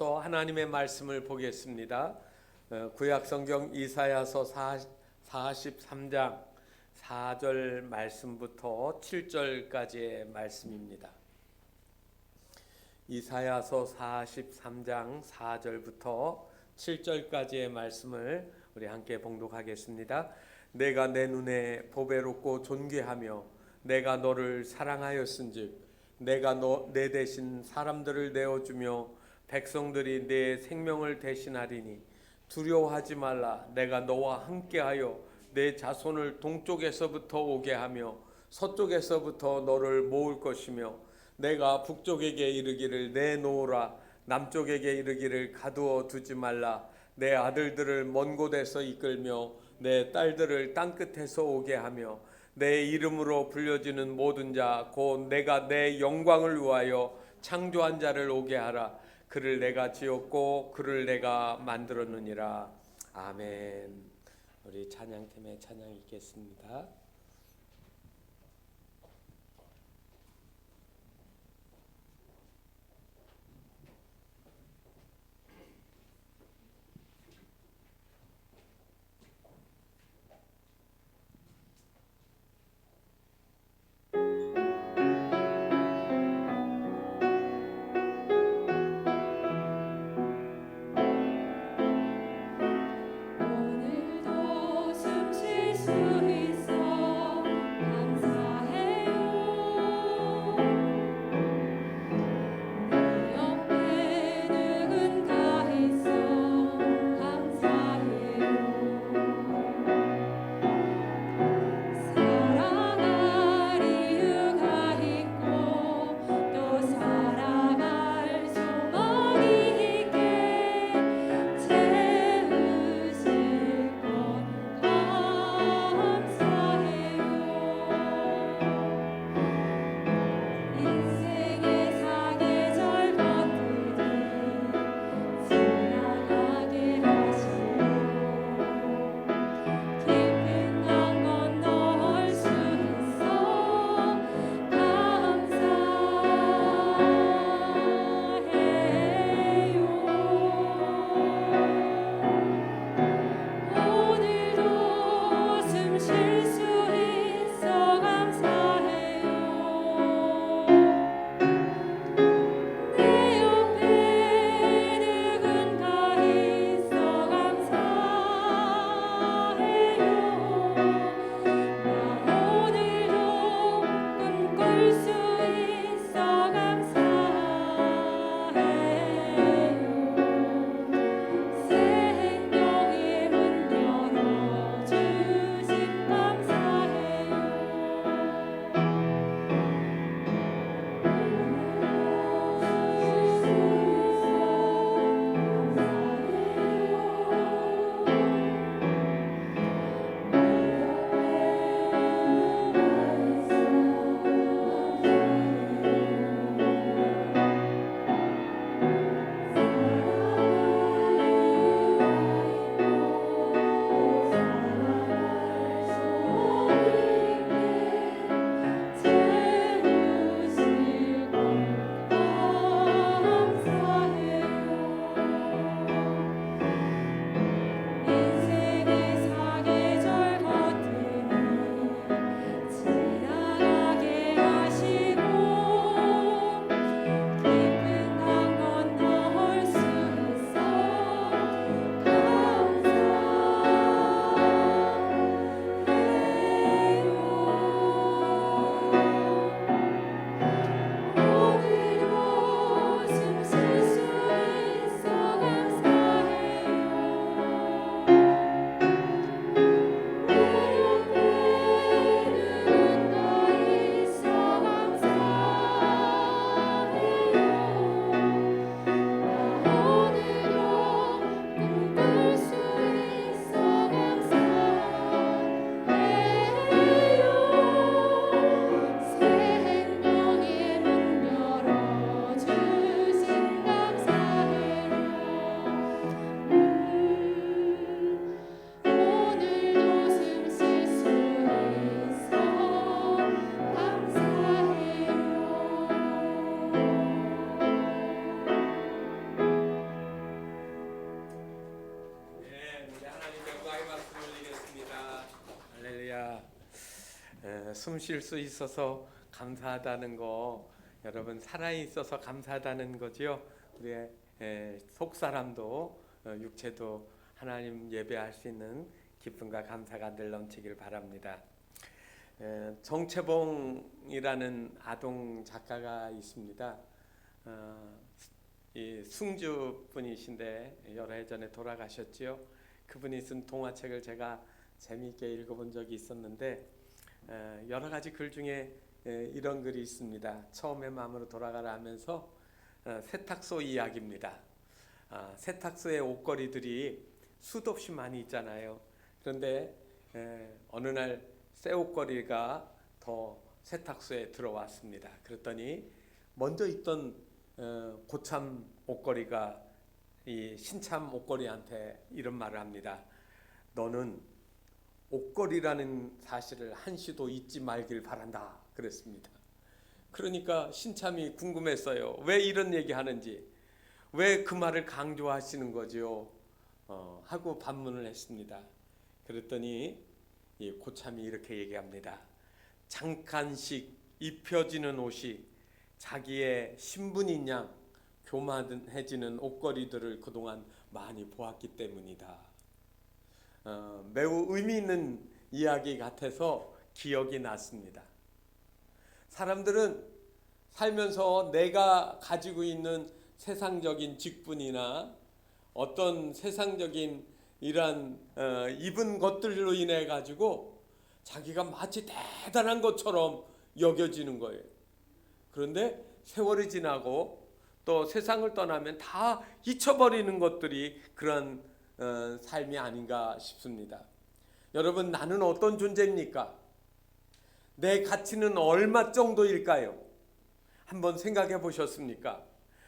하나님의 말씀을 보겠습니다. 구약성경 이사야서 43장 4절 말씀부터 7절까지의 말씀입니다. 이사야서 43장 4절부터 7절까지의 말씀을 우리 함께 봉독하겠습니다. 내가 내 눈에 보배롭고 존귀하며 내가 너를 사랑하였은즉 내가 내 대신 사람들을 내어주며 백성들이 내 생명을 대신하리니 두려워하지 말라. 내가 너와 함께하여 내 자손을 동쪽에서부터 오게 하며 서쪽에서부터 너를 모을 것이며 내가 북쪽에게 이르기를 내놓으라. 남쪽에게 이르기를 가두어 두지 말라. 내 아들들을 먼 곳에서 이끌며 내 딸들을 땅끝에서 오게 하며 내 이름으로 불려지는 모든 자 곧 내가 내 영광을 위하여 창조한 자를 오게 하라. 그를 내가 지었고 그를 내가 만들었느니라. 아멘. 우리 찬양팀의 찬양 읽겠습니다. 오늘도 숨 쉴 수 있어 숨 쉴 수 있어서 감사하다는 거, 여러분 살아 있어서 감사하다는 거지요. 우리의 속 사람도 육체도 하나님 예배할 수 있는 기쁨과 감사가 늘 넘치길 바랍니다. 정채봉이라는 아동 작가가 있습니다. 이 승주 분이신데 여러 해 전에 돌아가셨지요. 그분이 쓴 동화책을 제가 재미있게 읽어본 적이 있었는데 여러 가지 글 중에 이런 글이 있습니다. 처음의 마음으로 돌아가라 하면서 세탁소 이야기입니다. 세탁소의 옷걸이들이 수도 없이 많이 있잖아요. 그런데 어느 날 새 옷걸이가 더 세탁소에 들어왔습니다. 그랬더니 먼저 있던 고참 옷걸이가 이 신참 옷걸이한테 이런 말을 합니다. 너는 옷걸이라는 사실을 한시도 잊지 말길 바란다 그랬습니다. 그러니까 신참이 궁금했어요. 왜 이런 얘기 하는지, 왜 그 말을 강조하시는 거죠? 하고 반문을 했습니다. 그랬더니 이 고참이 이렇게 얘기합니다. 잠깐씩 입혀지는 옷이 자기의 신분인 양 교만해지는 옷걸이들을 그동안 많이 보았기 때문이다. 매우 의미 있는 이야기 같아서 기억이 났습니다. 사람들은 살면서 내가 가지고 있는 세상적인 직분이나 어떤 세상적인 이러한 입은 것들로 인해 가지고 자기가 마치 대단한 것처럼 여겨지는 거예요. 그런데 세월이 지나고 또 세상을 떠나면 다 잊혀버리는 것들이 그런 삶이 아닌가 싶습니다. 여러분, 나는 어떤 존재입니까? 내 가치는 얼마 정도일까요? 한번 생각해 보셨습니까?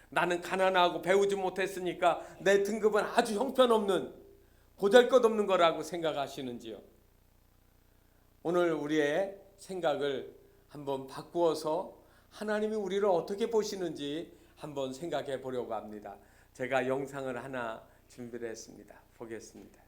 나는 가난하고 배우지 못했으니까 내 등급은 아주 형편없는 보잘것없는 거라고 생각하시는지요? 오늘 우리의 생각을 한번 바꾸어서 하나님이 우리를 어떻게 보시는지 한번 생각해 보려고 합니다. 제가 영상을 하나 준비를 했습니다. 보겠습니다.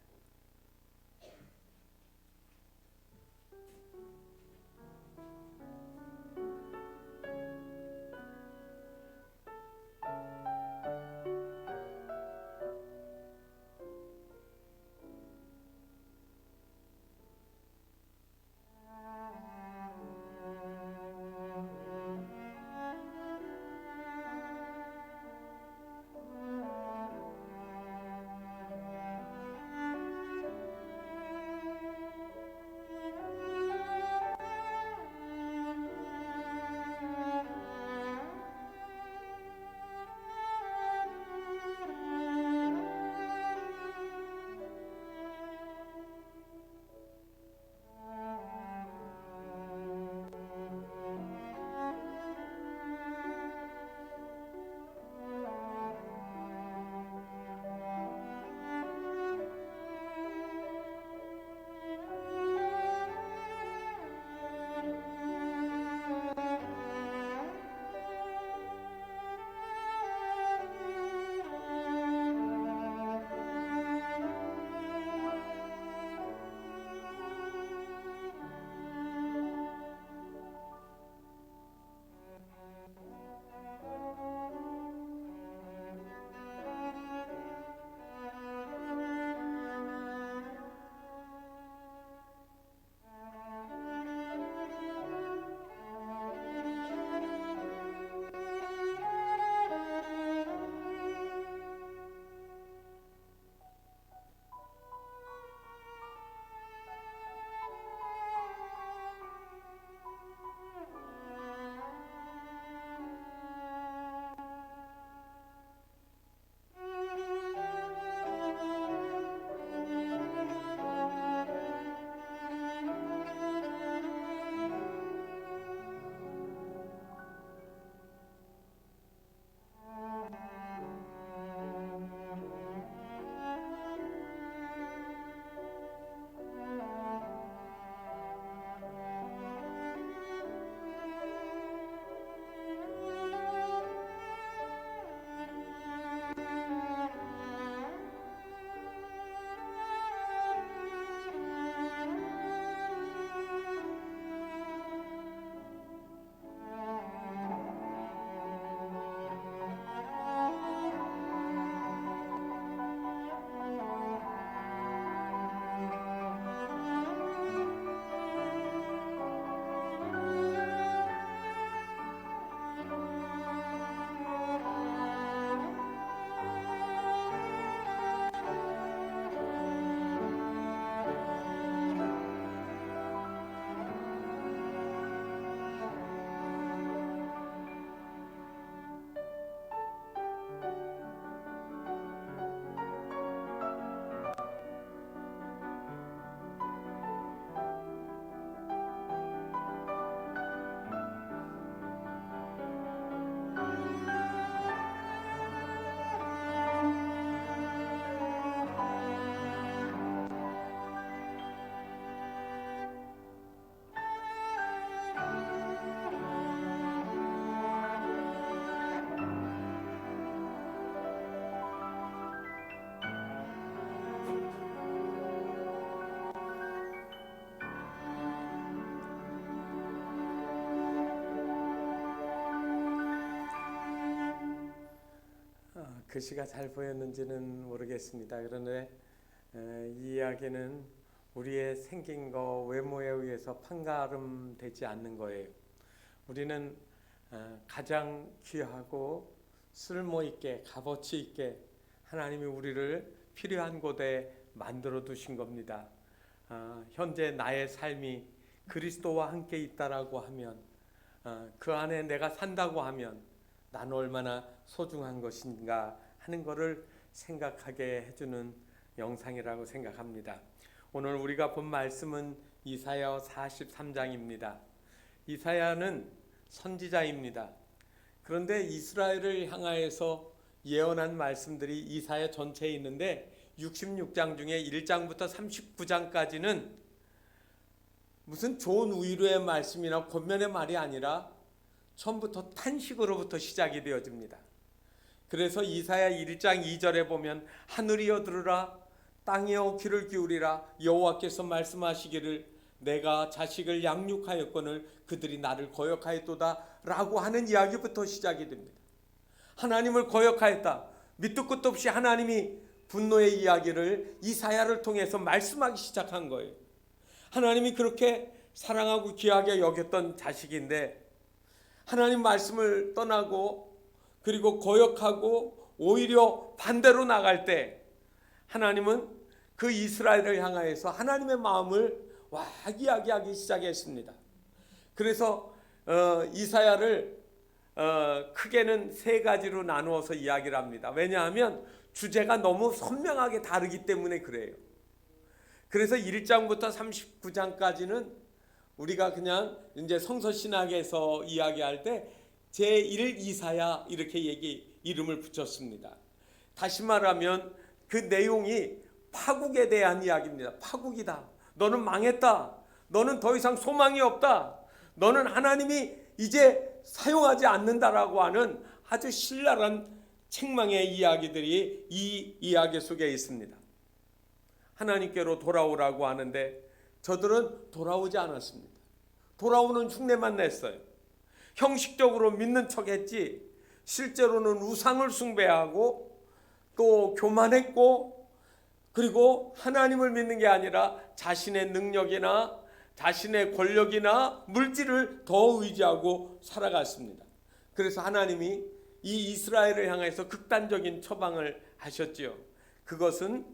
글씨가 잘 보였는지는 모르겠습니다. 그런데 이 이야기는 우리의 생긴 거 외모에 의해서 판가름되지 않는 거예요. 우리는 가장 귀하고 쓸모있게 값어치 있게 하나님이 우리를 필요한 곳에 만들어 두신 겁니다. 현재 나의 삶이 그리스도와 함께 있다라고 하면 그 안에 내가 산다고 하면 나는 얼마나 소중한 것인가 하는 것을 생각하게 해주는 영상이라고 생각합니다. 오늘 우리가 본 말씀은 이사야 43장입니다. 이사야는 선지자입니다. 그런데 이스라엘을 향하여서 예언한 말씀들이 이사야 전체에 있는데 66장 중에 1장부터 39장까지는 무슨 좋은 위로의 말씀이나 권면의 말이 아니라 처음부터 탄식으로부터 시작이 되어집니다. 그래서 이사야 1장 2절에 보면 하늘이여 들으라 땅이여 귀를 기울이라 여호와께서 말씀하시기를 내가 자식을 양육하였거늘 그들이 나를 거역하였도다 라고 하는 이야기부터 시작이 됩니다. 하나님을 거역하였다. 밑도 끝도 없이 하나님이 분노의 이야기를 이사야를 통해서 말씀하기 시작한 거예요. 하나님이 그렇게 사랑하고 귀하게 여겼던 자식인데 하나님 말씀을 떠나고 그리고 거역하고 오히려 반대로 나갈 때 하나님은 그 이스라엘을 향하여서 하나님의 마음을 이야기하기 시작했습니다. 그래서 이사야를 크게는 세 가지로 나누어서 이야기를 합니다. 왜냐하면 주제가 너무 선명하게 다르기 때문에 그래요. 그래서 1장부터 39장까지는 우리가 그냥 이제 성서신학에서 이야기할 때 제1 이사야 이렇게 이름을 붙였습니다. 다시 말하면 그 내용이 파국에 대한 이야기입니다. 파국이다. 너는 망했다. 너는 더 이상 소망이 없다. 너는 하나님이 이제 사용하지 않는다라고 하는 아주 신랄한 책망의 이야기들이 이 이야기 속에 있습니다. 하나님께로 돌아오라고 하는데 저들은 돌아오지 않았습니다. 돌아오는 흉내만 냈어요. 형식적으로 믿는 척했지 실제로는 우상을 숭배하고 또 교만했고 그리고 하나님을 믿는 게 아니라 자신의 능력이나 자신의 권력이나 물질을 더 의지하고 살아갔습니다. 그래서 하나님이 이 이스라엘을 향해서 극단적인 처방을 하셨지요. 그것은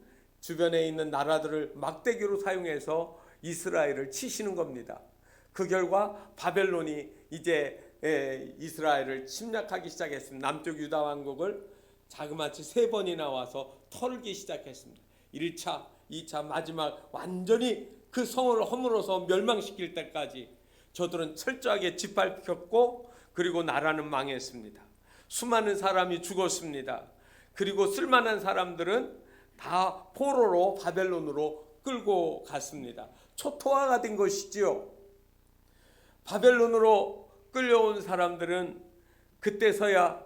주변에 있는 나라들을 막대기로 사용해서 이스라엘을 치시는 겁니다. 그 결과 바벨론이 이제 이스라엘을 침략하기 시작했습니다. 남쪽 유다 왕국을 자그마치 3번이나 와서 털기 시작했습니다. 1차, 2차, 마지막 완전히 그 성을 허물어서 멸망시킬 때까지 저들은 철저하게 짓밟혔고 그리고 나라는 망했습니다. 수많은 사람이 죽었습니다. 그리고 쓸만한 사람들은 다 포로로 바벨론으로 끌고 갔습니다. 초토화가 된 것이지요. 바벨론으로 끌려온 사람들은 그때서야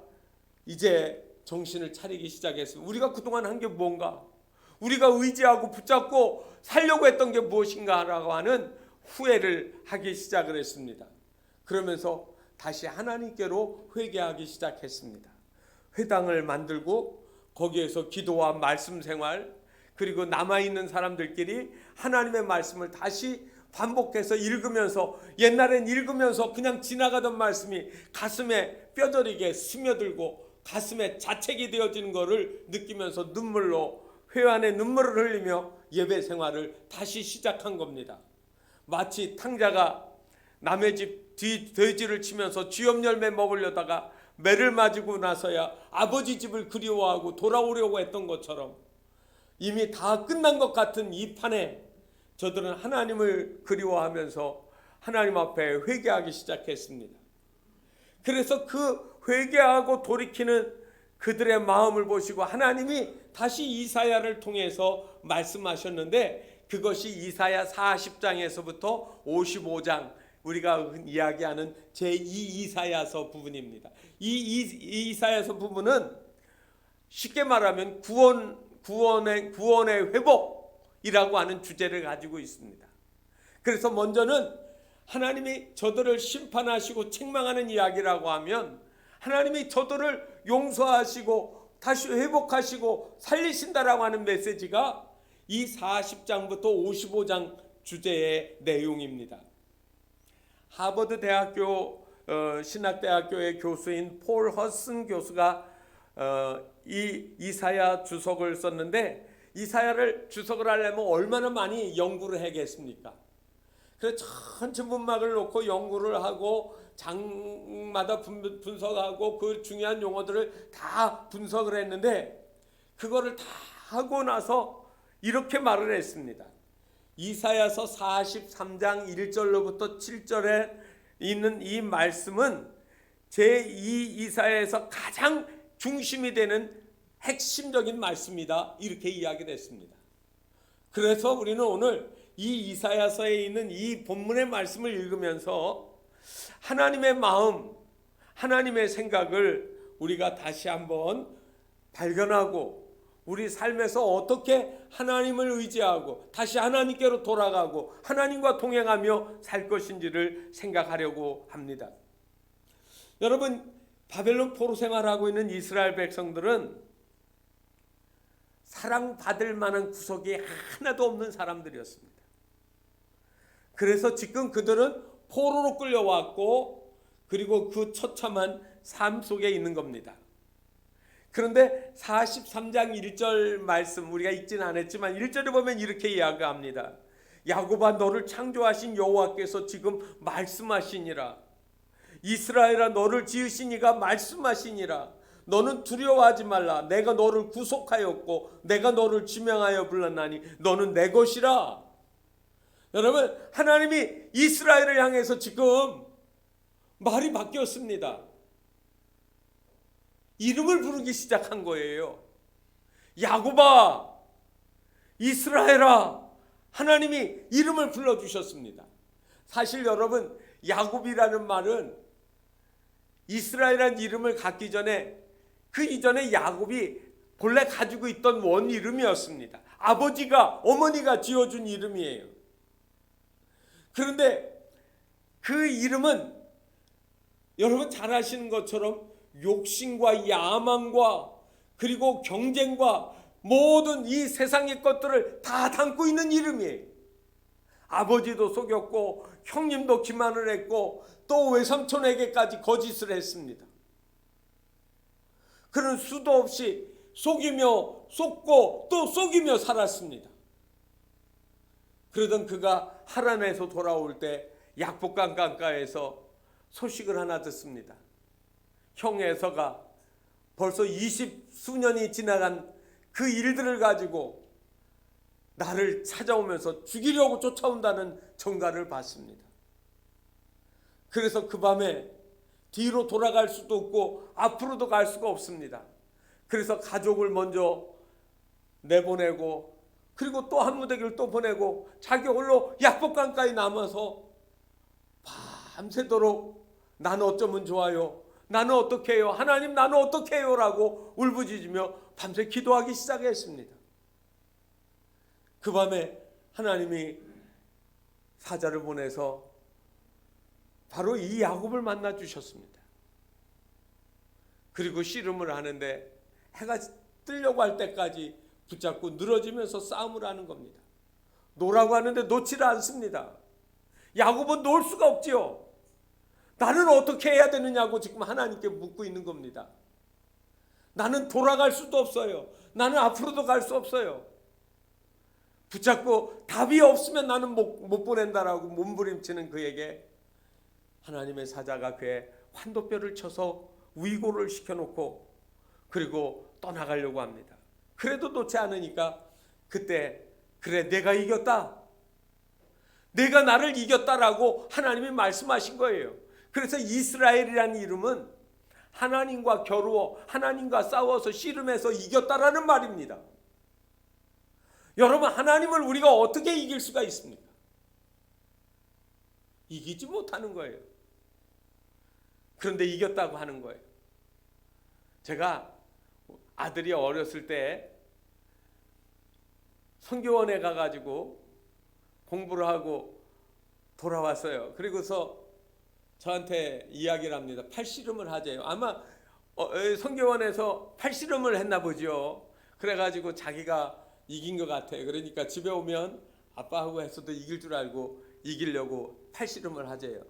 이제 정신을 차리기 시작했습니다. 우리가 그동안 한 게 뭔가? 우리가 의지하고 붙잡고 살려고 했던 게 무엇인가라고 하는 후회를 하기 시작을 했습니다. 그러면서 다시 하나님께로 회개하기 시작했습니다. 회당을 만들고 거기에서 기도와 말씀 생활 그리고 남아있는 사람들끼리 하나님의 말씀을 다시 반복해서 읽으면서 옛날엔 읽으면서 그냥 지나가던 말씀이 가슴에 뼈저리게 스며들고 가슴에 자책이 되어지는 것을 느끼면서 눈물로 회환의 눈물을 흘리며 예배 생활을 다시 시작한 겁니다. 마치 탕자가 남의 집 돼지를 치면서 쥐염 열매 먹으려다가 매를 맞고 나서야 아버지 집을 그리워하고 돌아오려고 했던 것처럼 이미 다 끝난 것 같은 이 판에 저들은 하나님을 그리워하면서 하나님 앞에 회개하기 시작했습니다. 그래서 그 회개하고 돌이키는 그들의 마음을 보시고 하나님이 다시 이사야를 통해서 말씀하셨는데 그것이 이사야 40장에서부터 55장 우리가 이야기하는 제2 이사야서 부분입니다. 이 이사야서 부분은 쉽게 말하면 구원의 회복이라고 하는 주제를 가지고 있습니다. 그래서 먼저는 하나님이 저들을 심판하시고 책망하는 이야기라고 하면 하나님이 저들을 용서하시고 다시 회복하시고 살리신다라고 하는 메시지가 이 40장부터 55장 주제의 내용입니다. 하버드 대학교 신학대학교의 교수인 폴 허슨 교수가 이 이사야 주석을 썼는데, 이사야를 주석을 하려면 얼마나 많이 연구를 해야겠습니까? 그래서 전체 문막을 놓고 연구를 하고 장마다 분석하고 그 중요한 용어들을 다 분석을 했는데, 그거를 다 하고 나서 이렇게 말을 했습니다. 이사야서 43장 1절로부터 7절에 있는 이 말씀은 제2 이사야에서 가장 중심이 되는 핵심적인 말씀이다, 이렇게 이야기를 했습니다. 그래서 우리는 오늘 이 이사야서에 있는 이 본문의 말씀을 읽으면서 하나님의 마음, 하나님의 생각을 우리가 다시 한번 발견하고, 우리 삶에서 어떻게 하나님을 의지하고 다시 하나님께로 돌아가고 하나님과 동행하며 살 것인지를 생각하려고 합니다. 여러분, 바벨론 포로 생활하고 있는 이스라엘 백성들은 사랑받을 만한 구석이 하나도 없는 사람들이었습니다. 그래서 지금 그들은 포로로 끌려왔고, 그리고 그 처참한 삶 속에 있는 겁니다. 그런데 43장 1절 말씀, 우리가 읽지는 않았지만 1절에 보면 이렇게 이야기합니다. 야곱아, 너를 창조하신 여호와께서 지금 말씀하시니라. 이스라엘아, 너를 지으신 이가 말씀하시니라. 너는 두려워하지 말라. 내가 너를 구속하였고 내가 너를 지명하여 불렀나니 너는 내 것이라. 여러분, 하나님이 이스라엘을 향해서 지금 말이 바뀌었습니다. 이름을 부르기 시작한 거예요. 야곱아, 이스라엘아, 하나님이 이름을 불러주셨습니다. 사실 여러분, 야곱이라는 말은 이스라엘이라는 이름을 갖기 전에, 그 이전에 야곱이 본래 가지고 있던 원 이름이었습니다. 아버지가, 어머니가 지어준 이름이에요. 그런데 그 이름은 여러분 잘 아시는 것처럼 욕심과 야망과 그리고 경쟁과 모든 이 세상의 것들을 다 담고 있는 이름이에요. 아버지도 속였고 형님도 기만을 했고 또 외삼촌에게까지 거짓을 했습니다. 그는 수도 없이 속이며 속고 또 속이며 살았습니다. 그러던 그가 하란에서 돌아올 때 약복강 강가에서 소식을 하나 듣습니다. 형 에서가 벌써 20수년이 지나간 그 일들을 가지고 나를 찾아오면서 죽이려고 쫓아온다는 전가를 받습니다. 그래서 그 밤에 뒤로 돌아갈 수도 없고 앞으로도 갈 수가 없습니다. 그래서 가족을 먼저 내보내고, 그리고 또 한 무더기를 또 보내고 자기 홀로 약복강가에 남아서 밤새도록 나는 어쩌면 좋아요, 나는 어떻게 해요, 하나님 나는 어떻게 해요 라고 울부짖으며 밤새 기도하기 시작했습니다. 그 밤에 하나님이 사자를 보내서 바로 이 야곱을 만나 주셨습니다. 그리고 씨름을 하는데 해가 뜨려고 할 때까지 붙잡고 늘어지면서 싸움을 하는 겁니다. 놓으라고 하는데 놓지를 않습니다. 야곱은 놓을 수가 없지요. 나는 어떻게 해야 되느냐고 지금 하나님께 묻고 있는 겁니다. 나는 돌아갈 수도 없어요. 나는 앞으로도 갈 수 없어요. 붙잡고 답이 없으면 나는 못 보낸다라고 몸부림치는 그에게 하나님의 사자가 그의 환도뼈를 쳐서 위고를 시켜놓고 그리고 떠나가려고 합니다. 그래도 놓지 않으니까 그때 그래 내가 이겼다, 내가 나를 이겼다라고 하나님이 말씀하신 거예요. 그래서 이스라엘이라는 이름은 하나님과 겨루어 하나님과 싸워서 씨름해서 이겼다라는 말입니다. 여러분, 하나님을 우리가 어떻게 이길 수가 있습니까? 이기지 못하는 거예요. 그런데 이겼다고 하는 거예요. 제가 아들이 어렸을 때 선교원에 가가지고 공부를 하고 돌아왔어요. 그리고서 저한테 이야기를 합니다. 팔씨름을 하재요. 아마 성경원에서 팔씨름을 했나 보죠. 그래가지고 자기가 이긴 것 같아요. 그러니까 집에 오면 아빠하고 했어도 이길 줄 알고 이기려고 팔씨름을 하재요.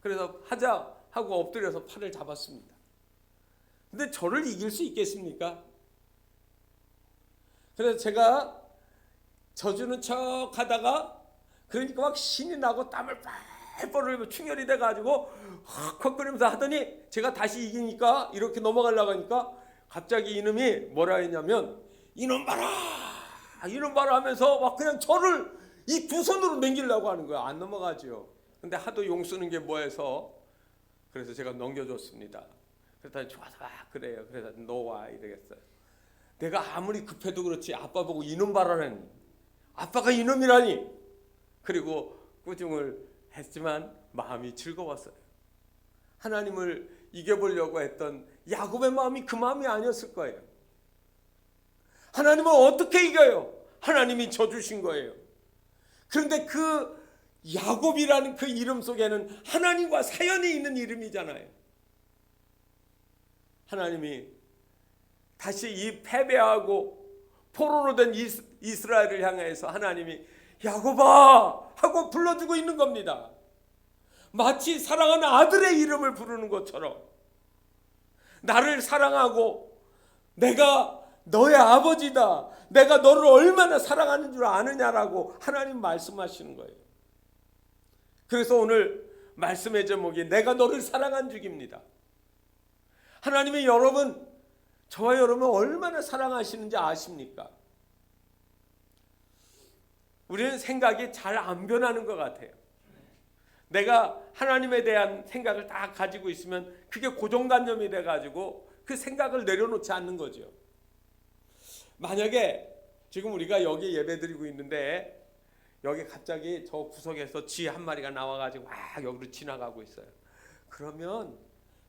그래서 하자 하고 엎드려서 팔을 잡았습니다. 근데 저를 이길 수 있겠습니까? 그래서 제가 져주는 척 하다가 그러니까 막 신이 나고 땀을 뻘뻘 흘리고 충혈이 돼가지고 헉헉거리면서 하더니 제가 다시 이기니까 이렇게 넘어가려고 하니까 갑자기 이놈이 뭐라 했냐면 이놈 봐라 이놈 봐라 하면서 막 그냥 저를 이 두 손으로 넘기려고 하는 거야. 안 넘어가죠. 근데 하도 용 쓰는 게 뭐해서 그래서 제가 넘겨줬습니다. 그랬더니 좋아서 그래요. 그래서 너와 이러겠어요. 내가 아무리 급해도 그렇지 아빠 보고 이놈 봐라는 아빠가 이놈이라니. 그리고 꾸중을 했지만 마음이 즐거웠어요. 하나님을 이겨보려고 했던 야곱의 마음이 그 마음이 아니었을 거예요. 하나님을 어떻게 이겨요? 하나님이 져주신 거예요. 그런데 그 야곱이라는 그 이름 속에는 하나님과 사연이 있는 이름이잖아요. 하나님이 다시 이 패배하고 포로로 된 이스라엘을 향해서 하나님이 야곱아 하고 불러주고 있는 겁니다. 마치 사랑하는 아들의 이름을 부르는 것처럼 나를 사랑하고 내가 너의 아버지다. 내가 너를 얼마나 사랑하는 줄 아느냐라고 하나님 말씀하시는 거예요. 그래서 오늘 말씀의 제목이 내가 너를 사랑한 죽입니다. 하나님이 여러분, 저와 여러분을 얼마나 사랑하시는지 아십니까? 우리는 생각이 잘 안 변하는 것 같아요. 내가 하나님에 대한 생각을 다 가지고 있으면 그게 고정관념이 돼가지고 그 생각을 내려놓지 않는 거죠. 만약에 지금 우리가 여기 예배드리고 있는데 여기 갑자기 저 구석에서 쥐 한 마리가 나와가지고 막 여기로 지나가고 있어요. 그러면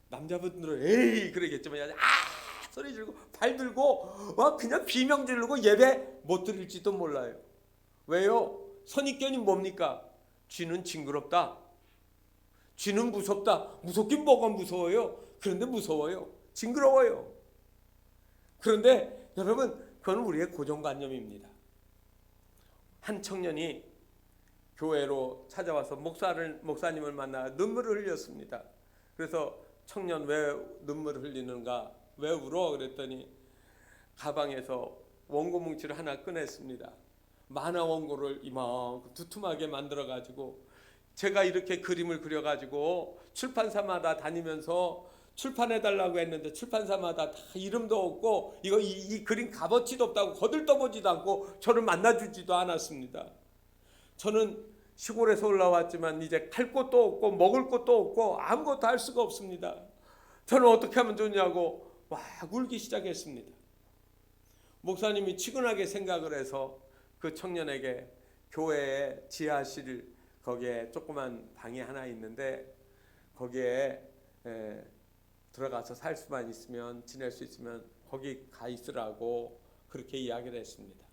남자분들은 에이 그러겠지만 소리 지르고 발 들고 막 그냥 비명 지르고 예배 못 드릴지도 몰라요. 왜요? 선입견이 뭡니까? 쥐는 징그럽다. 쥐는 무섭다. 무섭긴 뭐가 무서워요? 그런데 무서워요. 징그러워요. 그런데 여러분 그건 우리의 고정관념입니다. 한 청년이 교회로 찾아와서 목사님을 만나 눈물을 흘렸습니다. 그래서 청년 왜 눈물을 흘리는가? 왜 울어? 그랬더니 가방에서 원고 뭉치를 하나 꺼냈습니다. 만화 원고를 이만큼 두툼하게 만들어가지고 제가 이렇게 그림을 그려가지고 출판사마다 다니면서 출판해달라고 했는데 출판사마다 다 이름도 없고 이 그림 값어치도 없다고 거들떠보지도 않고 저를 만나주지도 않았습니다. 저는 시골에서 올라왔지만 이제 갈 곳도 없고 먹을 곳도 없고 아무것도 할 수가 없습니다. 저는 어떻게 하면 좋냐고 막 울기 시작했습니다. 목사님이 치근하게 생각을 해서 그 청년에게 교회에 지하실 거기에 조그만 방이 하나 있는데 거기에 들어가서 살 수만 있으면 지낼 수 있으면 거기 가 있으라고 그렇게 이야기를 했습니다.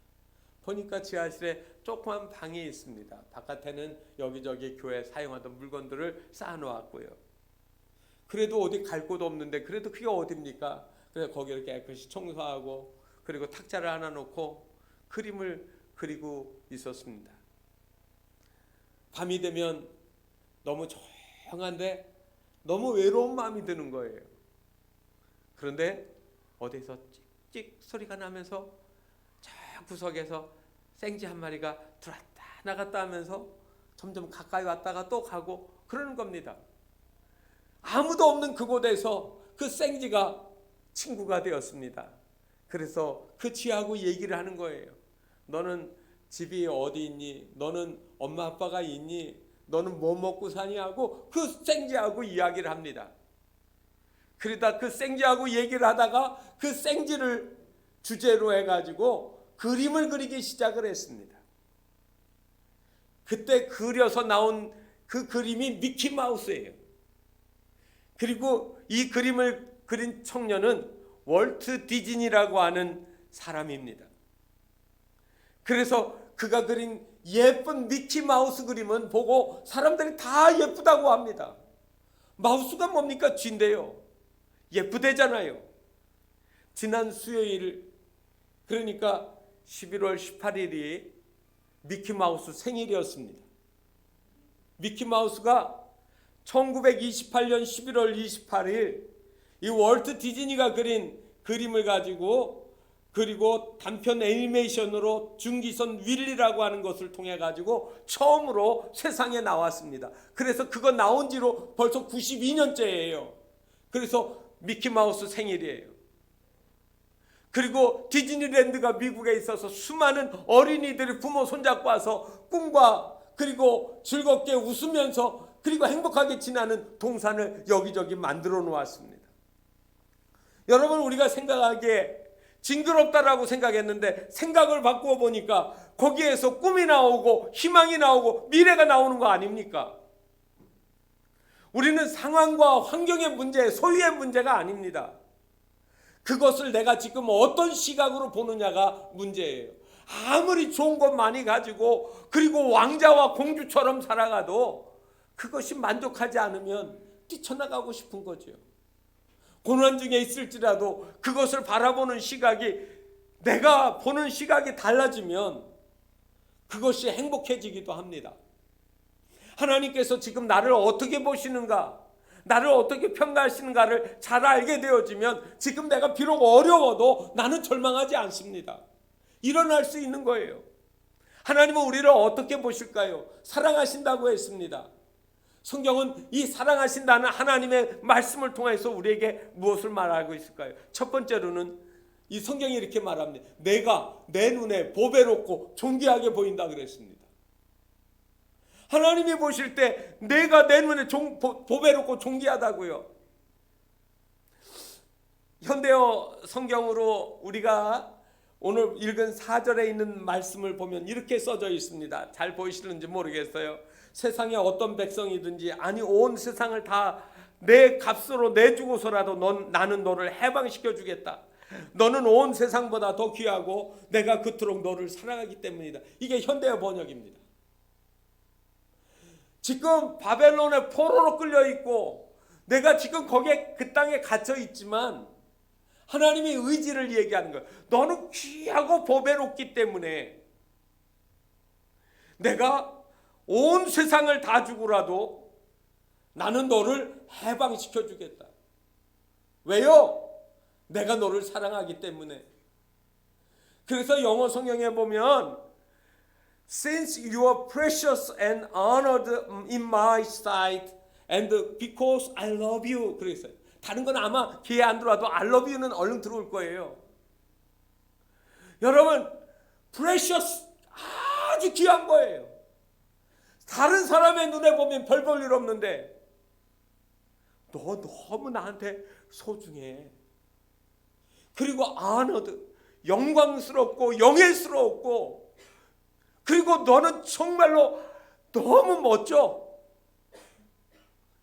보니까 지하실에 조그만 방이 있습니다. 바깥에는 여기저기 교회 사용하던 물건들을 쌓아놓았고요. 그래도 어디 갈 곳도 없는데 그래도 그게 어딥니까? 그래서 거기를 깨끗이 청소하고 그리고 탁자를 하나 놓고 그림을 그리고 있었습니다. 밤이 되면 너무 조용한데 너무 외로운 마음이 드는 거예요. 그런데 어디서 찍찍 소리가 나면서 저 구석에서 생쥐 한 마리가 들어왔다 나갔다 하면서 점점 가까이 왔다가 또 가고 그러는 겁니다. 아무도 없는 그곳에서 그 생쥐가 친구가 되었습니다. 그래서 그 쥐하고 얘기를 하는 거예요. 너는 집이 어디 있니? 너는 엄마 아빠가 있니? 너는 뭐 먹고 사니? 하고 그 생쥐하고 이야기를 합니다. 그러다 그 생쥐하고 얘기를 하다가 그 생쥐를 주제로 해가지고 그림을 그리기 시작을 했습니다. 그때 그려서 나온 그 그림이 미키마우스예요. 그리고 이 그림을 그린 청년은 월트 디즈니라고 하는 사람입니다. 그래서 그가 그린 예쁜 미키마우스 그림은 보고 사람들이 다 예쁘다고 합니다. 마우스가 뭡니까? 쥐인데요. 예쁘대잖아요. 지난 수요일, 그러니까 11월 18일이 미키마우스 생일이었습니다. 미키마우스가 1928년 11월 28일 이 월트 디즈니가 그린 그림을 가지고, 그리고 단편 애니메이션으로 중기선 윌리라고 하는 것을 통해 가지고 처음으로 세상에 나왔습니다. 그래서 그거 나온 지로 벌써 92년째예요. 그래서 미키마우스 생일이에요. 그리고 디즈니랜드가 미국에 있어서 수많은 어린이들이 부모 손잡고 와서 꿈과 그리고 즐겁게 웃으면서 그리고 행복하게 지나는 동산을 여기저기 만들어 놓았습니다. 여러분, 우리가 생각하기에 징그럽다라고 생각했는데 생각을 바꾸어 보니까 거기에서 꿈이 나오고 희망이 나오고 미래가 나오는 거 아닙니까? 우리는 상황과 환경의 문제, 소유의 문제가 아닙니다. 그것을 내가 지금 어떤 시각으로 보느냐가 문제예요. 아무리 좋은 것 많이 가지고 그리고 왕자와 공주처럼 살아가도 그것이 만족하지 않으면 뛰쳐나가고 싶은 거죠. 고난 중에 있을지라도 그것을 바라보는 시각이, 내가 보는 시각이 달라지면 그것이 행복해지기도 합니다. 하나님께서 지금 나를 어떻게 보시는가, 나를 어떻게 평가하시는가를 잘 알게 되어지면 지금 내가 비록 어려워도 나는 절망하지 않습니다. 일어날 수 있는 거예요. 하나님은 우리를 어떻게 보실까요? 사랑하신다고 했습니다. 성경은 이 사랑하신다는 하나님의 말씀을 통해서 우리에게 무엇을 말하고 있을까요? 첫 번째로는 이 성경이 이렇게 말합니다. 내가 내 눈에 보배롭고 존귀하게 보인다 그랬습니다. 하나님이 보실 때 내가 내 눈에 보배롭고 존귀하다고요. 현대어 성경으로 우리가 오늘 읽은 4절에 있는 말씀을 보면 이렇게 써져 있습니다. 잘 보이시는지 모르겠어요. 세상에 어떤 백성이든지, 아니 온 세상을 다 내 값으로 내주고서라도 나는 너를 해방시켜 주겠다. 너는 온 세상보다 더 귀하고 내가 그토록 너를 사랑하기 때문이다. 이게 현대어 번역입니다. 지금 바벨론의 포로로 끌려 있고 내가 지금 거기에 그 땅에 갇혀 있지만 하나님의 의지를 얘기하는 거예요. 너는 귀하고 보배롭기 때문에 내가 온 세상을 다 주고라도 나는 너를 해방시켜 주겠다. 왜요? 내가 너를 사랑하기 때문에. 그래서 영어 성경에 보면 Since you are precious and honored in my sight and because I love you. 그랬어요. 다른 건 아마 귀에 안 들어와도 I love you는 얼른 들어올 거예요. 여러분, precious 아주 귀한 거예요. 다른 사람의 눈에 보면 별 볼 일 없는데 너 너무 나한테 소중해. 그리고 honored, 영광스럽고 영예스럽고, 그리고 너는 정말로 너무 멋져.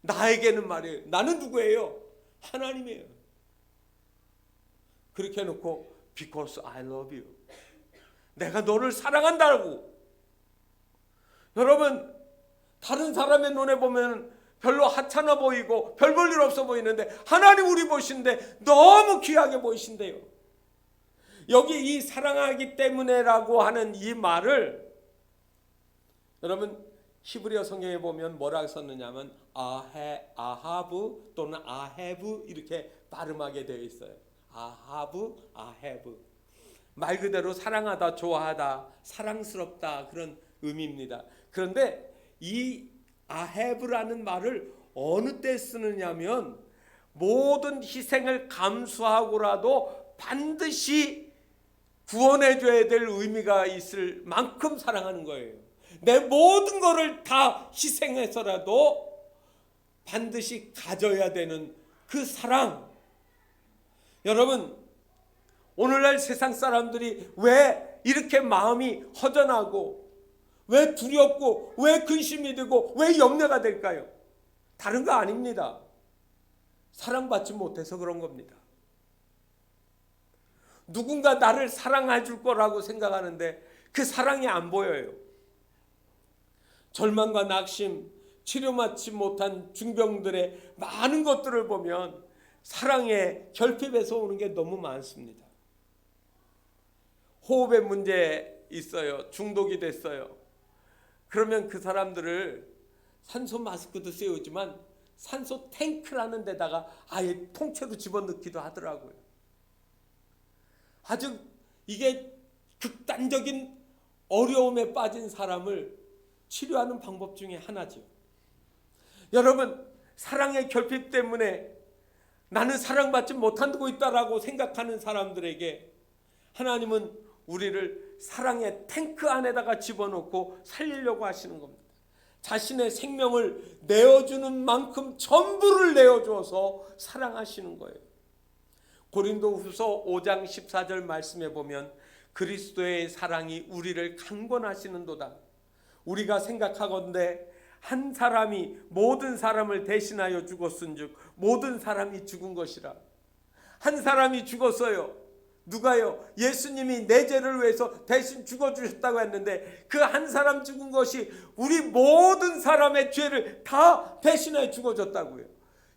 나에게는 말이에요. 나는 누구예요? 하나님이에요. 그렇게 해놓고 because I love you. 내가 너를 사랑한다고. 여러분, 다른 사람의 눈에 보면 별로 하찮아 보이고 별 볼 일 없어 보이는데 하나님 우리 보신데 너무 귀하게 보이신대요. 여기 이 사랑하기 때문에라고 하는 이 말을 여러분 히브리어 성경에 보면 뭐라고 썼느냐면 아하브 또는 아헤브 이렇게 발음하게 되어 있어요. 아하브, 아헤브. 말 그대로 사랑하다, 좋아하다, 사랑스럽다 그런 의미입니다. 그런데 이 아헤브라는 말을 어느 때 쓰느냐면 모든 희생을 감수하고라도 반드시 구원해 줘야 될 의미가 있을 만큼 사랑하는 거예요. 내 모든 거를 다 희생해서라도 반드시 가져야 되는 그 사랑. 여러분, 오늘날 세상 사람들이 왜 이렇게 마음이 허전하고 왜 두렵고 왜 근심이 되고 왜 염려가 될까요? 다른 거 아닙니다. 사랑받지 못해서 그런 겁니다. 누군가 나를 사랑해 줄 거라고 생각하는데 그 사랑이 안 보여요. 절망과 낙심, 치료받지 못한 중병들의 많은 것들을 보면 사랑의 결핍에서 오는 게 너무 많습니다. 호흡의 문제 있어요. 중독이 됐어요. 그러면 그 사람들을 산소 마스크도 씌우지만 산소 탱크라는 데다가 아예 통째로 집어넣기도 하더라고요. 아주 이게 극단적인 어려움에 빠진 사람을 치료하는 방법 중에 하나죠. 여러분, 사랑의 결핍 때문에 나는 사랑받지 못하고 있다라고 생각하는 사람들에게 하나님은 우리를 사랑의 탱크 안에다가 집어넣고 살리려고 하시는 겁니다. 자신의 생명을 내어주는 만큼 전부를 내어줘서 사랑하시는 거예요. 고린도후서 5장 14절 말씀에 보면 그리스도의 사랑이 우리를 강권하시는도다. 우리가 생각하건대 한 사람이 모든 사람을 대신하여 죽었은즉 모든 사람이 죽은 것이라. 한 사람이 죽었어요. 누가요? 예수님이 내 죄를 위해서 대신 죽어주셨다고 했는데 그 한 사람 죽은 것이 우리 모든 사람의 죄를 다 대신해 죽어줬다고요.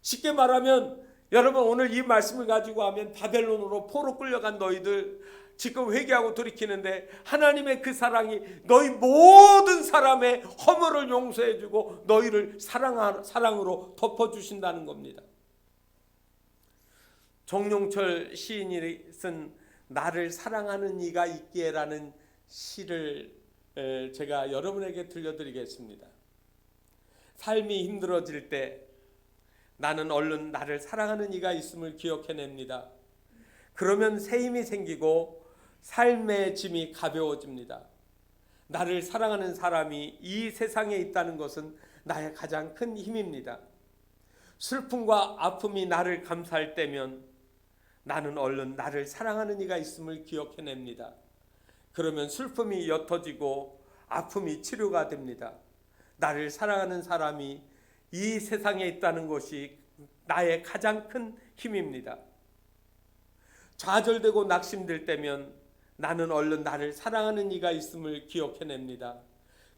쉽게 말하면 여러분, 오늘 이 말씀을 가지고 하면 바벨론으로 포로 끌려간 너희들 지금 회개하고 돌이키는데 하나님의 그 사랑이 너희 모든 사람의 허물을 용서해주고 너희를 사랑으로 덮어주신다는 겁니다. 정용철 시인이 쓴 나를 사랑하는 이가 있기에라는 시를 제가 여러분에게 들려드리겠습니다. 삶이 힘들어질 때 나는 얼른 나를 사랑하는 이가 있음을 기억해냅니다. 그러면 새 힘이 생기고 삶의 짐이 가벼워집니다. 나를 사랑하는 사람이 이 세상에 있다는 것은 나의 가장 큰 힘입니다. 슬픔과 아픔이 나를 감싸할 때면 나는 얼른 나를 사랑하는 이가 있음을 기억해냅니다. 그러면 슬픔이 옅어지고 아픔이 치료가 됩니다. 나를 사랑하는 사람이 이 세상에 있다는 것이 나의 가장 큰 힘입니다. 좌절되고 낙심될 때면 나는 얼른 나를 사랑하는 이가 있음을 기억해냅니다.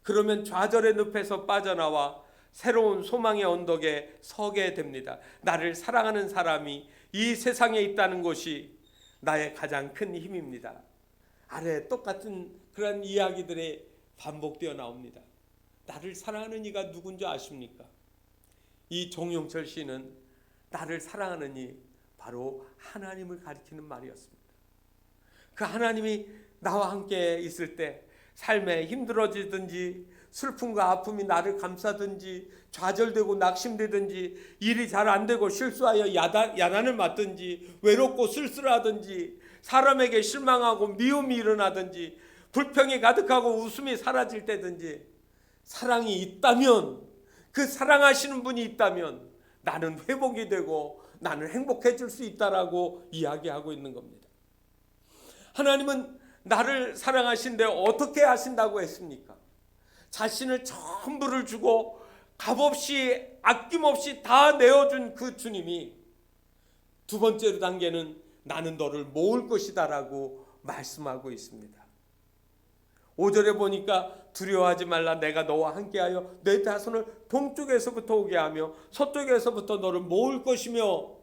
그러면 좌절의 늪에서 빠져나와 새로운 소망의 언덕에 서게 됩니다. 나를 사랑하는 사람이 이 세상에 있다는 것이 나의 가장 큰 힘입니다. 아래 똑같은 그런 이야기들이 반복되어 나옵니다. 나를 사랑하는 이가 누군지 아십니까? 이 정용철 씨는 나를 사랑하는 이 바로 하나님을 가리키는 말이었습니다. 그 하나님이 나와 함께 있을 때 삶에 힘들어지든지 슬픔과 아픔이 나를 감싸든지 좌절되고 낙심되든지 일이 잘 안 되고 실수하여 야단을 맞든지 외롭고 쓸쓸하든지 사람에게 실망하고 미움이 일어나든지 불평이 가득하고 웃음이 사라질 때든지 사랑이 있다면, 그 사랑하시는 분이 있다면 나는 회복이 되고 나는 행복해질 수 있다라고 이야기하고 있는 겁니다. 하나님은 나를 사랑하신데 어떻게 하신다고 했습니까? 자신을 전부를 주고 값없이 아낌없이 다 내어준 그 주님이 두 번째 단계는 나는 너를 모을 것이다 라고 말씀하고 있습니다. 5절에 보니까 두려워하지 말라, 내가 너와 함께하여 내 자손을 동쪽에서부터 오게 하며 서쪽에서부터 너를 모을 것이며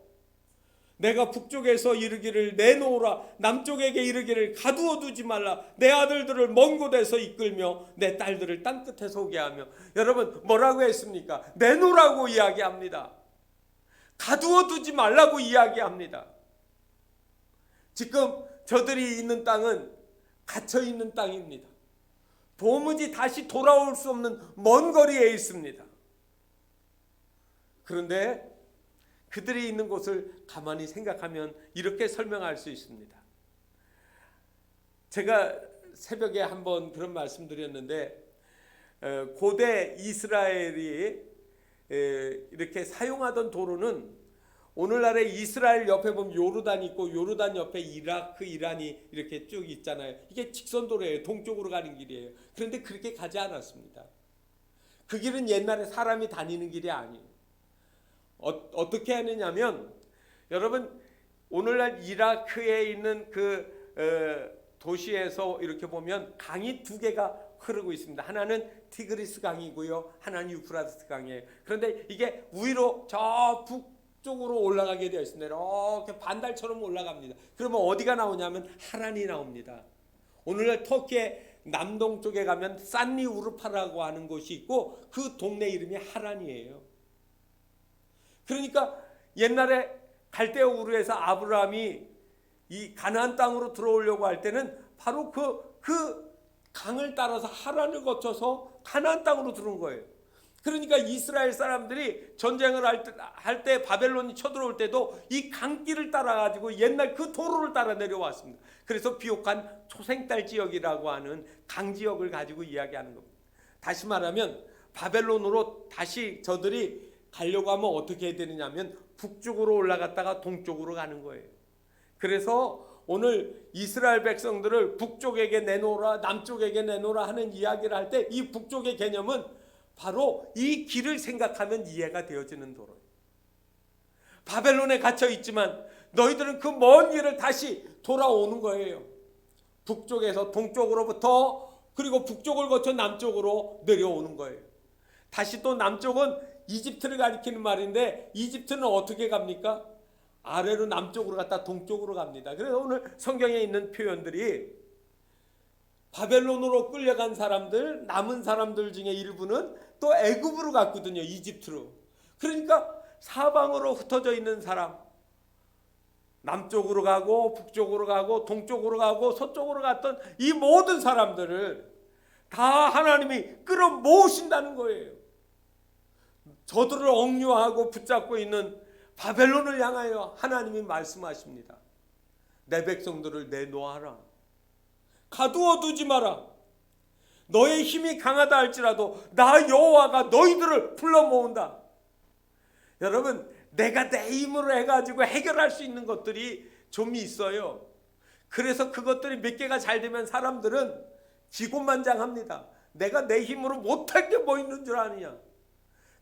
내가 북쪽에서 이르기를 내놓으라, 남쪽에게 이르기를 가두어 두지 말라, 내 아들들을 먼 곳에서 이끌며 내 딸들을 땅끝에서 오게 하며. 여러분, 뭐라고 했습니까? 내놓으라고 이야기합니다. 가두어 두지 말라고 이야기합니다. 지금 저들이 있는 땅은 갇혀 있는 땅입니다. 도무지 다시 돌아올 수 없는 먼 거리에 있습니다. 그런데 그들이 있는 곳을 가만히 생각하면 이렇게 설명할 수 있습니다. 제가 새벽에 한번 그런 말씀 드렸는데 고대 이스라엘이 이렇게 사용하던 도로는 오늘날의 이스라엘 옆에 보면 요르단이 있고 요르단 옆에 이라크, 이란이 이렇게 쭉 있잖아요. 이게 직선도로예요. 동쪽으로 가는 길이에요. 그런데 그렇게 가지 않았습니다. 그 길은 옛날에 사람이 다니는 길이 아니에요. 어떻게 하느냐면, 여러분, 오늘날 이라크에 있는 그 도시에서 이렇게 보면 강이 두 개가 흐르고 있습니다. 하나는 티그리스 강이고요, 하나는 유프라테스 강이에요. 그런데 이게 위로 저 북쪽으로 올라가게 되어 있습니다. 이렇게 반달처럼 올라갑니다. 그러면 어디가 나오냐면 하란이 나옵니다. 오늘날 터키의 남동쪽에 가면 산리 우르파라고 하는 곳이 있고 그 동네 이름이 하란이에요. 그러니까 옛날에 갈대아 우르에서 아브라함이 이 가나안 땅으로 들어오려고 할 때는 바로 그 강을 따라서 하란을 거쳐서 가나안 땅으로 들어온 거예요. 그러니까 이스라엘 사람들이 전쟁을 할 때 바벨론이 쳐들어올 때도 이 강길을 따라가지고 옛날 그 도로를 따라 내려왔습니다. 그래서 비옥한 초생딸 지역이라고 하는 강지역을 가지고 이야기하는 겁니다. 다시 말하면 바벨론으로 다시 저들이 가려고 하면 어떻게 해야 되느냐면 북쪽으로 올라갔다가 동쪽으로 가는 거예요. 그래서 오늘 이스라엘 백성들을 북쪽에게 내놓으라 남쪽에게 내놓으라 하는 이야기를 할 때 이 북쪽의 개념은 바로 이 길을 생각하면 이해가 되어지는 도로예요. 바벨론에 갇혀 있지만 너희들은 그 먼 길을 다시 돌아오는 거예요. 북쪽에서 동쪽으로부터 그리고 북쪽을 거쳐 남쪽으로 내려오는 거예요. 다시 또 남쪽은 이집트를 가리키는 말인데 이집트는 어떻게 갑니까? 아래로 남쪽으로 갔다 동쪽으로 갑니다. 그래서 오늘 성경에 있는 표현들이 바벨론으로 끌려간 사람들, 남은 사람들 중에 일부는 또 애굽으로 갔거든요. 이집트로. 그러니까 사방으로 흩어져 있는 사람, 남쪽으로 가고 북쪽으로 가고 동쪽으로 가고 서쪽으로 갔던 이 모든 사람들을 다 하나님이 끌어모으신다는 거예요. 저들을 억류하고 붙잡고 있는 바벨론을 향하여 하나님이 말씀하십니다. 내 백성들을 내놓아라. 가두어 두지 마라. 너의 힘이 강하다 할지라도 나 여호와가 너희들을 불러 모은다. 여러분, 내가 내 힘으로 해가지고 해결할 수 있는 것들이 좀 있어요. 그래서 그것들이 몇 개가 잘 되면 사람들은 기고만장합니다. 내가 내 힘으로 못할 게 뭐 있는 줄 아느냐.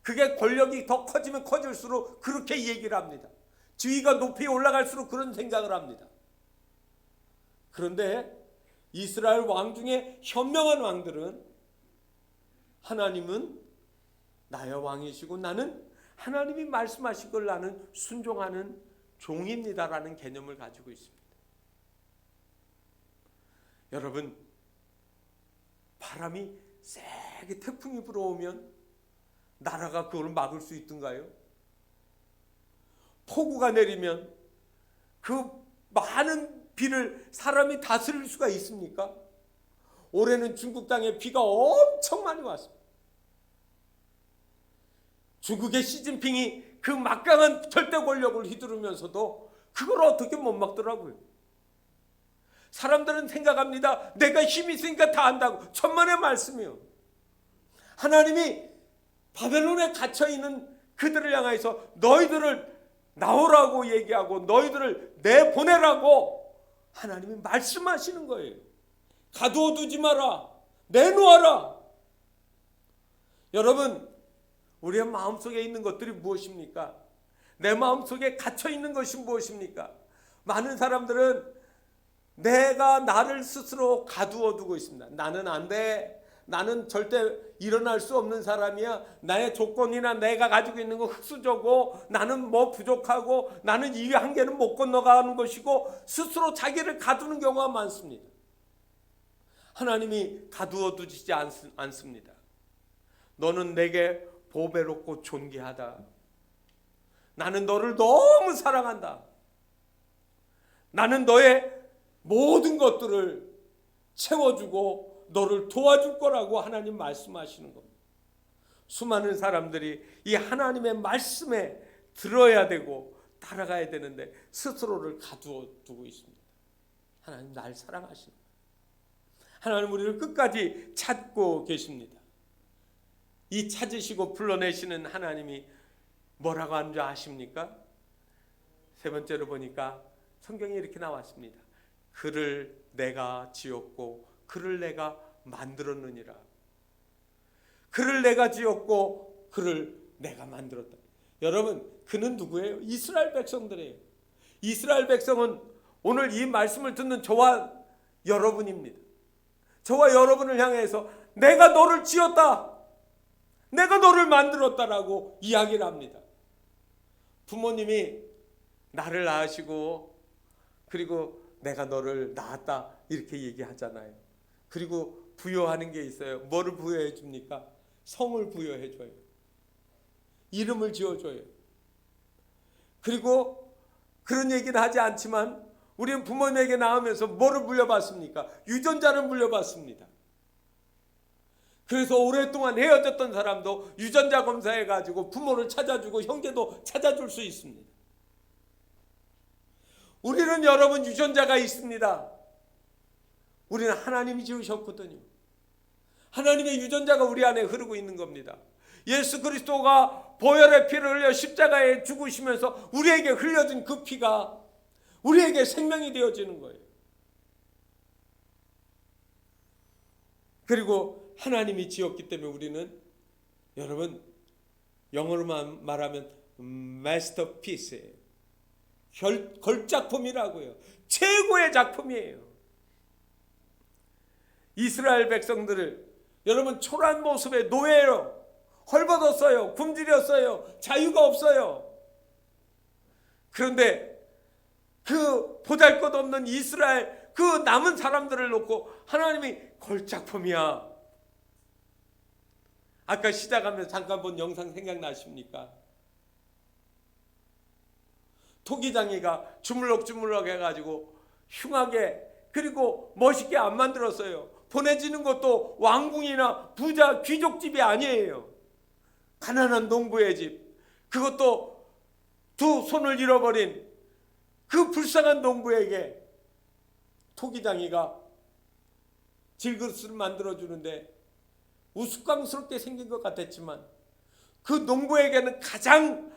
그게 권력이 더 커지면 커질수록 그렇게 얘기를 합니다. 지위가 높이 올라갈수록 그런 생각을 합니다. 그런데 이스라엘 왕 중에 현명한 왕들은 하나님은 나의 왕이시고 나는 하나님이 말씀하신 걸 나는 순종하는 종입니다라는 개념을 가지고 있습니다. 여러분, 바람이 세게 태풍이 불어오면 나라가 그걸 막을 수 있던가요? 폭우가 내리면 그 많은 비를 사람이 다스릴 수가 있습니까? 올해는 중국 땅에 비가 엄청 많이 왔습니다. 중국의 시진핑이 그 막강한 절대 권력을 휘두르면서도 그걸 어떻게 못 막더라고요. 사람들은 생각합니다. 내가 힘이 있으니까 다 한다고. 천만의 말씀이요. 하나님이 바벨론에 갇혀있는 그들을 향해서 너희들을 나오라고 얘기하고 너희들을 내보내라고 하나님이 말씀하시는 거예요. 가두어 두지 마라. 내놓아라. 여러분, 우리의 마음속에 있는 것들이 무엇입니까? 내 마음속에 갇혀있는 것이 무엇입니까? 많은 사람들은 내가 나를 스스로 가두어 두고 있습니다. 나는 안 돼. 나는 절대 일어날 수 없는 사람이야. 나의 조건이나 내가 가지고 있는 거 흑수저고 나는 뭐 부족하고 나는 이 한계는 못 건너가는 것이고 스스로 자기를 가두는 경우가 많습니다. 하나님이 가두어 두지 않습니다. 너는 내게 보배롭고 존귀하다. 나는 너를 너무 사랑한다. 나는 너의 모든 것들을 채워주고 너를 도와줄 거라고 하나님 말씀하시는 겁니다. 수많은 사람들이 이 하나님의 말씀에 들어야 되고 따라가야 되는데 스스로를 가두어 두고 있습니다. 하나님 날 사랑하십니다. 하나님 우리를 끝까지 찾고 계십니다. 이 찾으시고 불러내시는 하나님이 뭐라고 하는 줄 아십니까? 세 번째로 보니까 성경에 이렇게 나왔습니다. 그를 내가 지었고 그를 내가 만들었느니라. 그를 내가 지었고 그를 내가 만들었다. 여러분, 그는 누구예요? 이스라엘 백성들이에요. 이스라엘 백성은 오늘 이 말씀을 듣는 저와 여러분입니다. 저와 여러분을 향해서 내가 너를 지었다. 내가 너를 만들었다라고 이야기를 합니다. 부모님이 나를 낳으시고 그리고 내가 너를 낳았다 이렇게 얘기하잖아요. 그리고 부여하는 게 있어요. 뭐를 부여해 줍니까? 성을 부여해 줘요. 이름을 지어줘요. 그리고 그런 얘기는 하지 않지만 우리는 부모님에게 낳으면서 뭐를 물려받습니까? 유전자를 물려받습니다. 그래서 오랫동안 헤어졌던 사람도 유전자 검사해가지고 부모를 찾아주고 형제도 찾아줄 수 있습니다. 우리는 여러분 유전자가 있습니다. 우리는 하나님이 지으셨거든요. 하나님의 유전자가 우리 안에 흐르고 있는 겁니다. 예수 그리스도가 보혈의 피를 흘려 십자가에 죽으시면서 우리에게 흘려진 그 피가 우리에게 생명이 되어지는 거예요. 그리고 하나님이 지었기 때문에 우리는 여러분 영어로만 말하면 마스터피스예요. 걸작품이라고요. 최고의 작품이에요. 이스라엘 백성들을 여러분 초라한 모습의 노예로 헐벗었어요. 굶주렸어요. 자유가 없어요. 그런데 그 보잘것없는 이스라엘 그 남은 사람들을 놓고 하나님이 걸작품이야. 아까 시작하면서 잠깐 본 영상 생각나십니까? 토기장이가 주물럭주물럭 해가지고 흉하게 그리고 멋있게 안 만들었어요. 보내지는 것도 왕궁이나 부자 귀족집이 아니에요. 가난한 농부의 집, 그것도 두 손을 잃어버린 그 불쌍한 농부에게 토기장이가 질그릇을 만들어주는데 우스꽝스럽게 생긴 것 같았지만 그 농부에게는 가장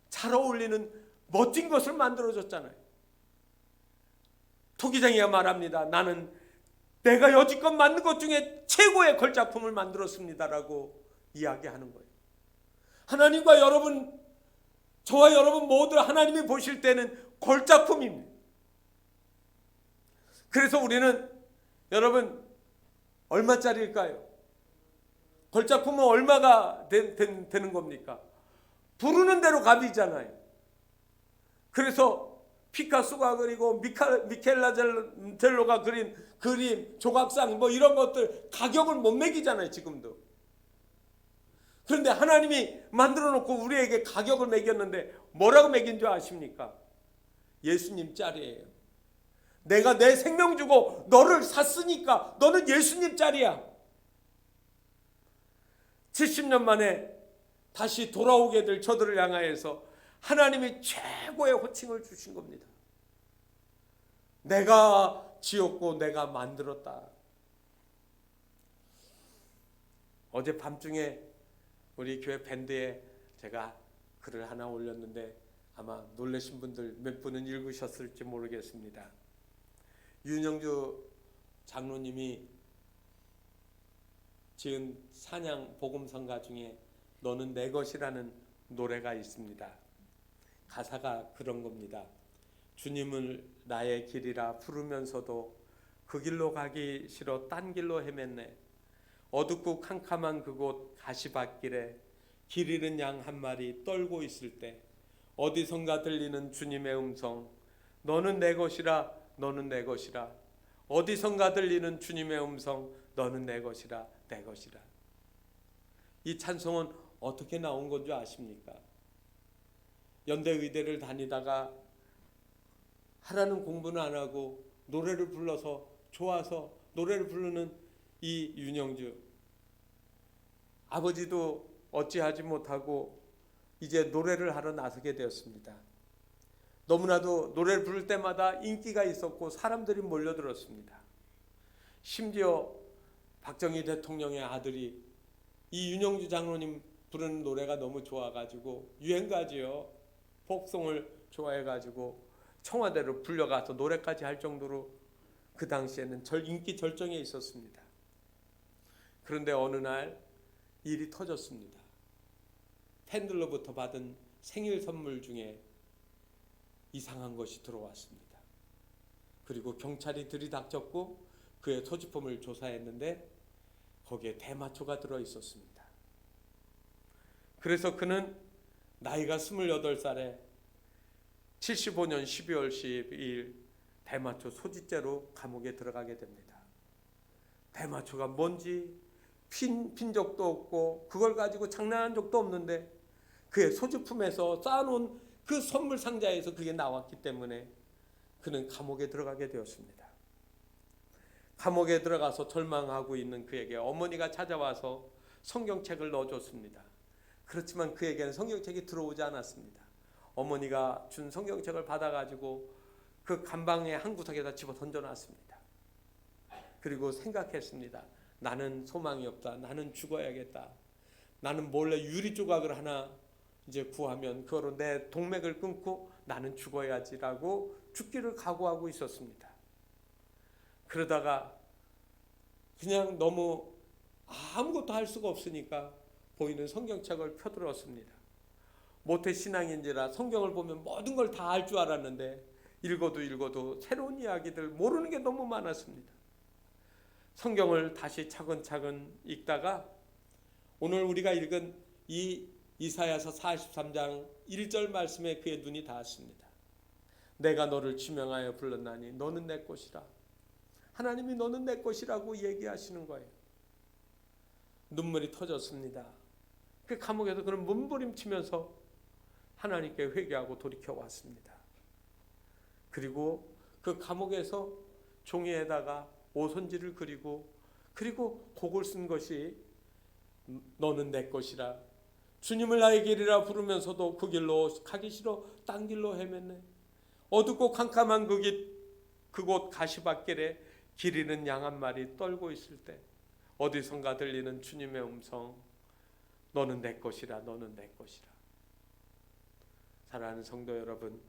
잘 어울리는 멋진 것을 만들어줬잖아요. 토기장이가 말합니다. 나는 내가 여지껏 만든 것 중에 최고의 걸작품을 만들었습니다라고 이야기하는 거예요. 하나님과 여러분, 저와 여러분 모두 하나님이 보실 때는 걸작품입니다. 그래서 우리는 여러분 얼마짜리일까요? 걸작품은 얼마가 되는 겁니까? 부르는 대로 값이잖아요. 그래서 피카소가 그리고 미켈란젤로가 그린 그림, 조각상 뭐 이런 것들 가격을 못 매기잖아요, 지금도. 그런데 하나님이 만들어 놓고 우리에게 가격을 매겼는데 뭐라고 매긴 줄 아십니까? 예수님 짤이에요. 내가 내 생명 주고 너를 샀으니까 너는 예수님 짤이야. 70년 만에 다시 돌아오게 될 저들을 향하여서 하나님이 최고의 호칭을 주신 겁니다. 내가 지었고 내가 만들었다. 어제 밤중에 우리 교회 밴드에 제가 글을 하나 올렸는데 아마 놀라신 분들 몇 분은 읽으셨을지 모르겠습니다. 윤영주 장로님이 지은 찬양 복음성가 중에 너는 내 것이라는 노래가 있습니다. 가사가 그런 겁니다. 주님을 나의 길이라 부르면서도 그 길로 가기 싫어 딴 길로 헤맸네. 어둡고 캄캄한 그곳 가시밭길에 길 잃은 양 한 마리 떨고 있을 때 어디선가 들리는 주님의 음성, 너는 내 것이라, 너는 내 것이라. 어디선가 들리는 주님의 음성, 너는 내 것이라, 내 것이라. 이 찬송은 어떻게 나온 건 줄 아십니까? 연대의대를 다니다가 하라는 공부는 안 하고 노래를 불러서 좋아서 노래를 부르는 이 윤영주, 아버지도 어찌하지 못하고 이제 노래를 하러 나서게 되었습니다. 너무나도 노래를 부를 때마다 인기가 있었고 사람들이 몰려들었습니다. 심지어 박정희 대통령의 아들이 이 윤영주 장로님 부르는 노래가 너무 좋아가지고 유행가지요. 복송을 좋아해가지고 청와대로 불려가서 노래까지 할 정도로 그 당시에는 인기 절정에 있었습니다. 그런데 어느 날 일이 터졌습니다. 팬들로부터 받은 생일 선물 중에 이상한 것이 들어왔습니다. 그리고 경찰이 들이닥쳤고 그의 소지품을 조사했는데 거기에 대마초가 들어있었습니다. 그래서 그는 나이가 28살에 75년 12월 12일 대마초 소지죄로 감옥에 들어가게 됩니다. 대마초가 뭔지 핀 적도 없고 그걸 가지고 장난한 적도 없는데 그의 소지품에서 쌓아놓은 그 선물 상자에서 그게 나왔기 때문에 그는 감옥에 들어가게 되었습니다. 감옥에 들어가서 절망하고 있는 그에게 어머니가 찾아와서 성경책을 넣어줬습니다. 그렇지만 그에게는 성경책이 들어오지 않았습니다. 어머니가 준 성경책을 받아가지고 그 간방의 한 구석에다 집어 던져놨습니다. 그리고 생각했습니다. 나는 소망이 없다. 나는 죽어야겠다. 나는 몰래 유리 조각을 하나 이제 구하면 그거로 내 동맥을 끊고 나는 죽어야지라고 죽기를 각오하고 있었습니다. 그러다가 그냥 너무 아무것도 할 수가 없으니까 보이는 성경책을 펴들었습니다. 모태신앙인지라 성경을 보면 모든 걸 다 알 줄 알았는데 읽어도 새로운 이야기들 모르는 게 너무 많았습니다. 성경을 다시 차근차근 읽다가 오늘 우리가 읽은 이 이사야서 43장 1절 말씀에 그의 눈이 닿았습니다. 내가 너를 지명하여 불렀나니 너는 내 것이라. 하나님이 너는 내 것이라고 얘기하시는 거예요. 눈물이 터졌습니다. 그 감옥에서 그런 몸부림치면서 하나님께 회개하고 돌이켜 왔습니다. 그리고 그 감옥에서 종이에다가 오선지를 그리고 곡을 쓴 것이 너는 내 것이라. 주님을 나의 길이라 부르면서도 그 길로 가기 싫어 딴 길로 헤맸네. 어둡고 캄캄한 그곳 가시밭길에 길 잃은 양 한 마리 떨고 있을 때 어디선가 들리는 주님의 음성, 너는 내 것이라, 너는 내 것이라. 사랑하는 성도 여러분,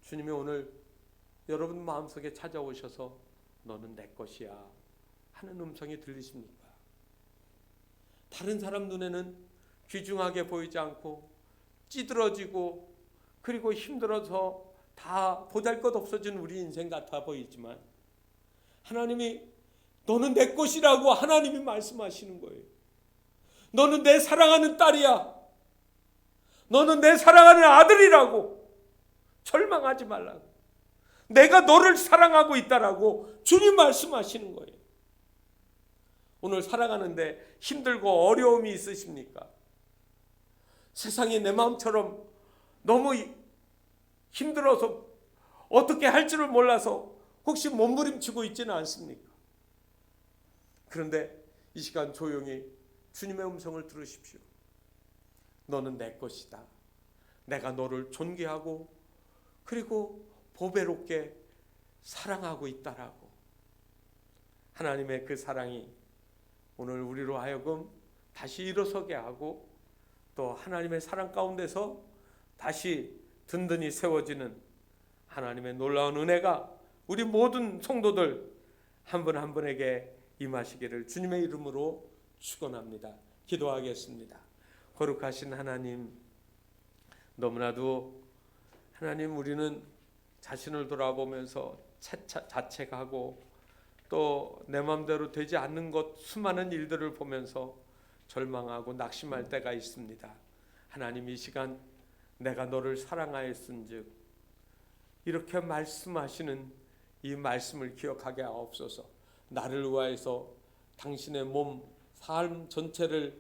주님이 오늘 여러분 마음속에 찾아오셔서 너는 내 것이야 하는 음성이 들리십니까? 다른 사람 눈에는 귀중하게 보이지 않고 찌들어지고 그리고 힘들어서 다 보잘것없어진 우리 인생 같아 보이지만 하나님이 너는 내 것이라고 하나님이 말씀하시는 거예요. 너는 내 사랑하는 딸이야. 너는 내 사랑하는 아들이라고. 절망하지 말라고. 내가 너를 사랑하고 있다라고 주님 말씀하시는 거예요. 오늘 살아가는데 힘들고 어려움이 있으십니까? 세상이 내 마음처럼 너무 힘들어서 어떻게 할 줄을 몰라서 혹시 몸부림치고 있지는 않습니까? 그런데 이 시간 조용히 주님의 음성을 들으십시오. 너는 내 것이다. 내가 너를 존귀하고 그리고 보배롭게 사랑하고 있다라고. 하나님의 그 사랑이 오늘 우리로 하여금 다시 일어서게 하고 또 하나님의 사랑 가운데서 다시 든든히 세워지는 하나님의 놀라운 은혜가 우리 모든 성도들 한 분 한 분에게 임하시기를 주님의 이름으로 축원합니다. 기도하겠습니다. 거룩하신 하나님, 너무나도 하나님 우리는 자신을 돌아보면서 자책하고 또 내 마음대로 되지 않는 것 수많은 일들을 보면서 절망하고 낙심할 때가 있습니다. 하나님 이 시간 내가 너를 사랑하였은즉 이렇게 말씀하시는 이 말씀을 기억하게 하옵소서. 나를 위하여서 당신의 몸, 삶 전체를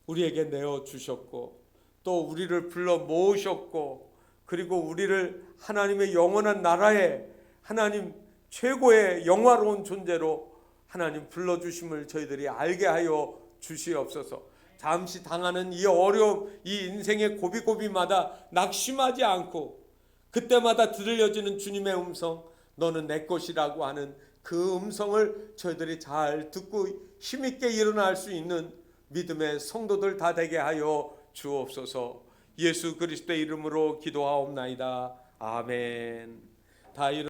우리에게 내어주셨고 또 우리를 불러 모으셨고 그리고 우리를 하나님의 영원한 나라에 하나님 최고의 영화로운 존재로 하나님 불러주심을 저희들이 알게 하여 주시옵소서. 잠시 당하는 이 어려움, 이 인생의 고비고비마다 낙심하지 않고 그때마다 들려지는 주님의 음성, 너는 내 것이라고 하는 그 음성을 저희들이 잘 듣고 힘있게 일어날 수 있는 믿음의 성도들 다 되게 하여 주옵소서. 예수 그리스도의 이름으로 기도하옵나이다. 아멘. 다